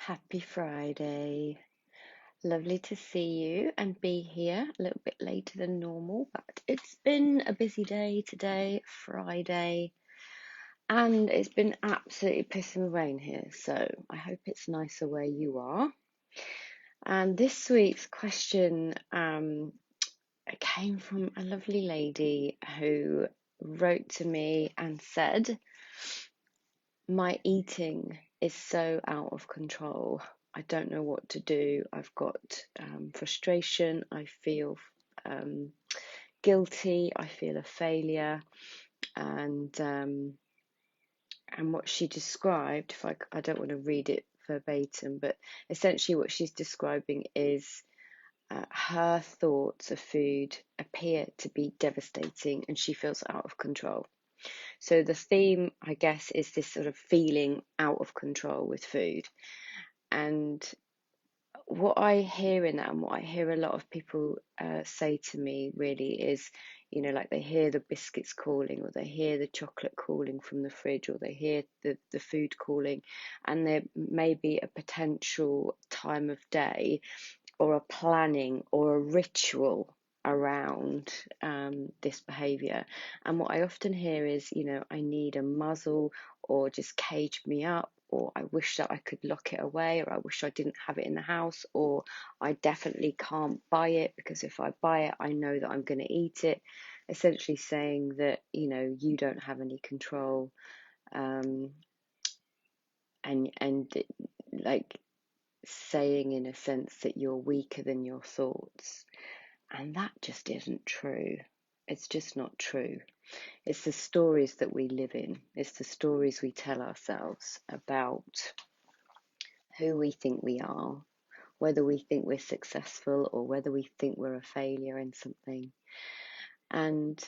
Happy Friday. Lovely to see you and be here a little bit later than normal, but it's been a busy day today, Friday, and it's been absolutely pissing with rain here, so I hope it's nicer where you are. And this week's question came from a lovely lady who wrote to me and said, "My eating is so out of control. I don't know what to do. I've got frustration. I feel guilty. I feel a failure." And what she described, if I don't want to read it verbatim, but essentially what she's describing is her thoughts of food appear to be devastating, and she feels out of control. So the theme, I guess, is this sort of feeling out of control with food. And what I hear in that, and what I hear a lot of people say to me really is, like they hear the biscuits calling, or they hear the chocolate calling from the fridge, or they hear the food calling, and there may be a potential time of day or a planning or a ritual around this behavior. And what I often hear is, I need a muzzle, or just cage me up, or I wish that I could lock it away, or I wish I didn't have it in the house, or I definitely can't buy it because if I buy it, I know that I'm going to eat it. Essentially saying that, you don't have any control, and like saying in a sense that you're weaker than your thoughts. And that just isn't true. It's just not true. It's the stories that we live in. It's the stories we tell ourselves about who we think we are, whether we think we're successful or whether we think we're a failure in something. And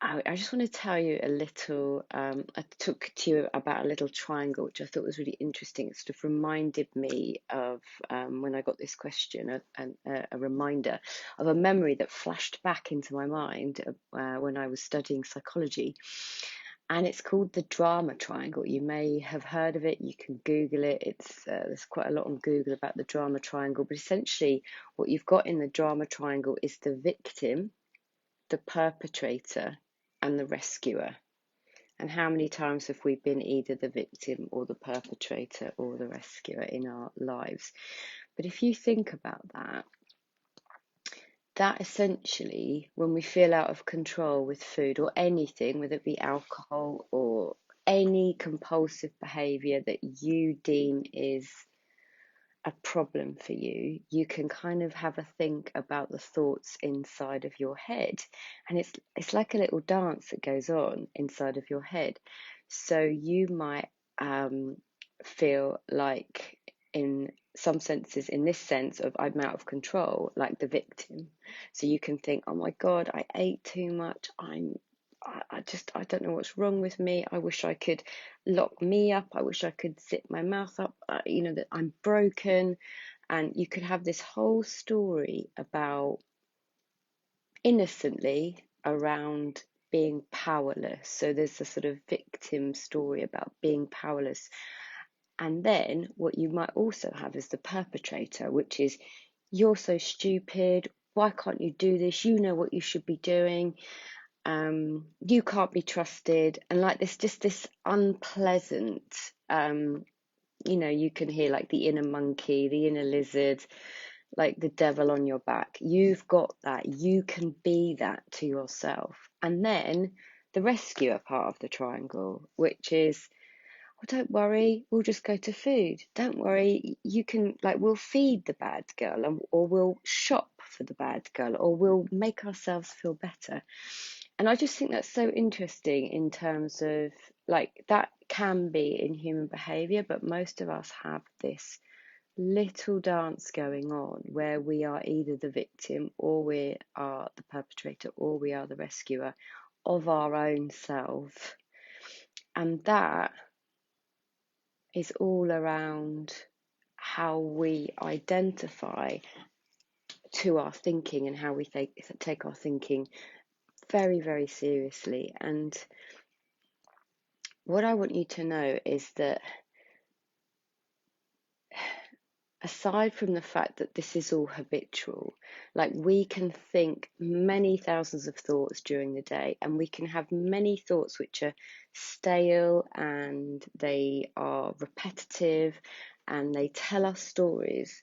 I just want to tell you a little, I took to you about a little triangle, which I thought was really interesting. It sort of reminded me of when I got this question, a reminder of a memory that flashed back into my mind when I was studying psychology. And it's called the drama triangle. You may have heard of it. You can Google it. There's quite a lot on Google about the drama triangle. But essentially, what you've got in the drama triangle is the victim, the perpetrator, and the rescuer. And how many times have we been either the victim or the perpetrator or the rescuer in our lives? But if you think about that essentially, when we feel out of control with food or anything, whether it be alcohol or any compulsive behavior that you deem is a problem for you, you can kind of have a think about the thoughts inside of your head. And it's like a little dance that goes on inside of your head. So you might feel like, in some senses, in this sense of I'm out of control, like the victim. So you can think, oh my God, I ate too much. I don't know what's wrong with me. I wish I could lock me up. I wish I could zip my mouth up. That I'm broken. And you could have this whole story about innocently around being powerless. So there's a sort of victim story about being powerless. And then what you might also have is the perpetrator, which is, you're so stupid. Why can't you do this? You know what you should be doing. You can't be trusted. And like this unpleasant, you can hear like the inner monkey, the inner lizard, like the devil on your back. You've got that. You can be that to yourself. And then the rescuer part of the triangle, which is, well, don't worry, we'll just go to food. Don't worry, you can, we'll feed the bad girl, or we'll shop for the bad girl, or we'll make ourselves feel better. And I just think that's so interesting in terms of, that can be in human behavior, but most of us have this little dance going on where we are either the victim, or we are the perpetrator, or we are the rescuer of our own self. And that is all around how we identify to our thinking, and how we take our thinking very, very seriously. And what I want you to know is that aside from the fact that this is all habitual, like we can think many thousands of thoughts during the day, and we can have many thoughts which are stale and they are repetitive and they tell us stories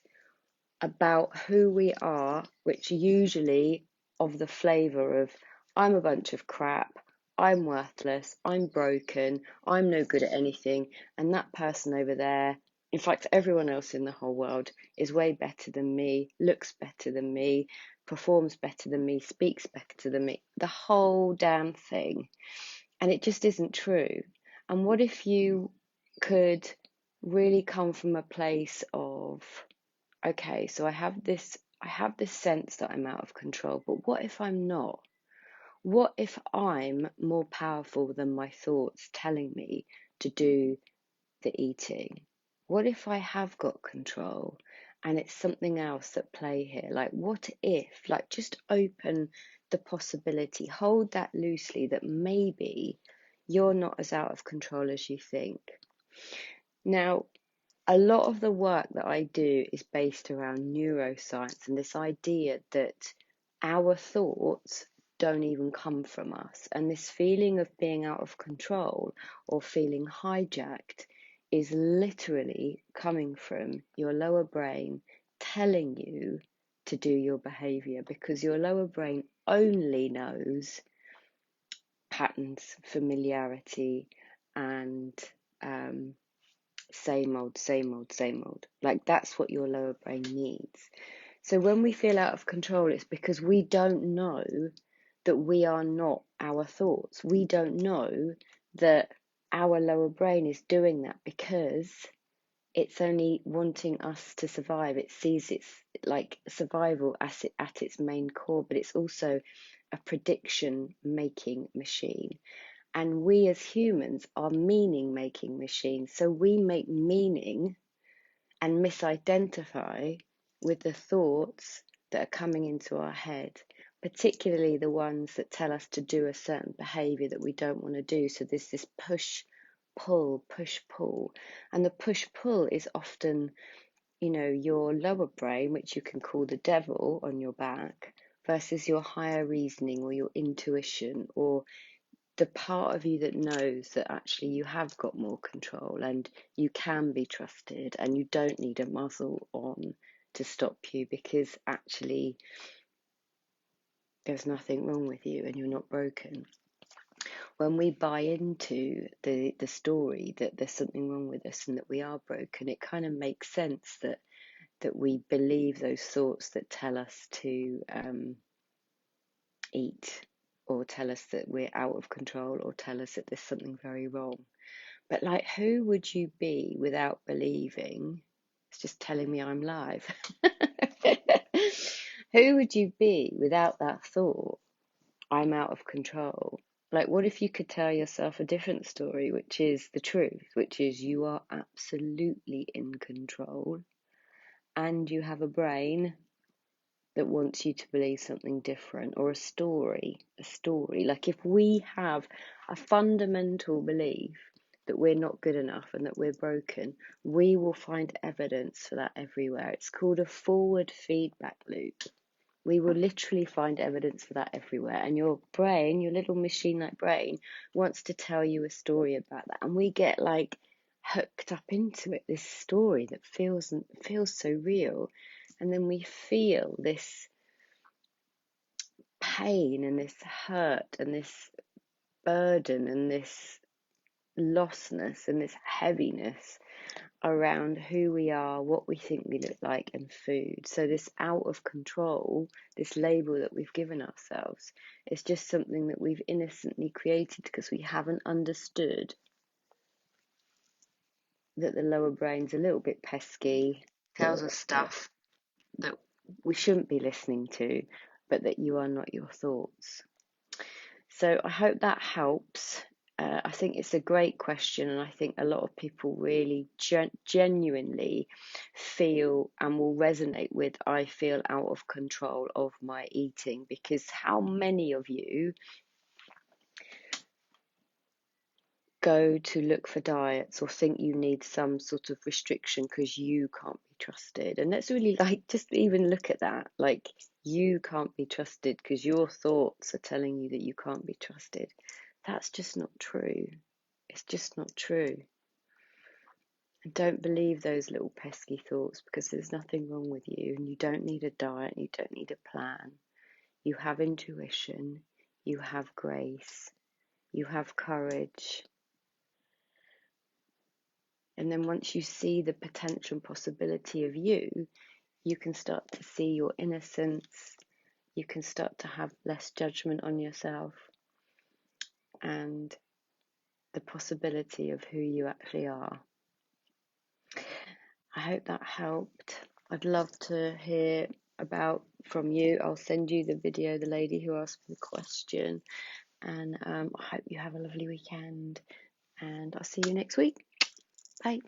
about who we are, which usually of the flavour of I'm a bunch of crap, I'm worthless, I'm broken, I'm no good at anything, and that person over there, in fact, everyone else in the whole world is way better than me, looks better than me, performs better than me, speaks better than me, the whole damn thing. And it just isn't true. And what if you could really come from a place of, okay, so I have this sense that I'm out of control, but what if I'm not? What if I'm more powerful than my thoughts telling me to do the eating? What if I have got control and it's something else at play here? Like, what if, like, just open the possibility, hold that loosely, that maybe you're not as out of control as you think. Now, a lot of the work that I do is based around neuroscience and this idea that our thoughts don't even come from us. And this feeling of being out of control or feeling hijacked is literally coming from your lower brain telling you to do your behavior, because your lower brain only knows patterns, familiarity, and same old, same old, same old. Like, that's what your lower brain needs. So when we feel out of control, it's because we don't know that we are not our thoughts. We don't know that our lower brain is doing that because it's only wanting us to survive. It sees its like survival at its main core, but it's also a prediction making machine. And we as humans are meaning making machines. So we make meaning and misidentify with the thoughts that are coming into our head, particularly the ones that tell us to do a certain behavior that we don't want to do. So there's this push, pull, push, pull. And the push, pull is often, your lower brain, which you can call the devil on your back, versus your higher reasoning or your intuition, or the part of you that knows that actually you have got more control and you can be trusted and you don't need a muzzle on to stop you, because actually there's nothing wrong with you and you're not broken. When we buy into the story that there's something wrong with us and that we are broken, it kind of makes sense that we believe those thoughts that tell us to eat, or tell us that we're out of control, or tell us that there's something very wrong. But like, who would you be without believing? It's just telling me I'm live. Who would you be without that thought? I'm out of control. Like, what if you could tell yourself a different story, which is the truth, which is you are absolutely in control and you have a brain that wants you to believe something different, or a story. Like, if we have a fundamental belief that we're not good enough and that we're broken, we will find evidence for that everywhere. It's called a forward feedback loop. We will literally find evidence for that everywhere. And your brain, your little machine-like brain, wants to tell you a story about that. And we get like hooked up into it, this story that feels so real. And then we feel this pain and this hurt and this burden and this lostness and this heaviness around who we are, what we think we look like, and food. So this out of control, this label that we've given ourselves, is just something that we've innocently created because we haven't understood that the lower brain's a little bit pesky, tells us stuff that we shouldn't be listening to, but that you are not your thoughts. So I hope that helps. I think it's a great question, and I think a lot of people really genuinely feel and will resonate with, I feel out of control of my eating, because how many of you go to look for diets or think you need some sort of restriction because you can't be trusted. And let's really just even look at that. Like, you can't be trusted because your thoughts are telling you that you can't be trusted. That's just not true. It's just not true. And don't believe those little pesky thoughts, because there's nothing wrong with you, and you don't need a diet, you don't need a plan. You have intuition, you have grace, you have courage. And then once you see the potential and possibility of you, you can start to see your innocence, you can start to have less judgment on yourself, and the possibility of who you actually are. I hope that helped. I'd love to hear from you. I'll send you the video, the lady who asked me the question, and I hope you have a lovely weekend, and I'll see you next week. Bye.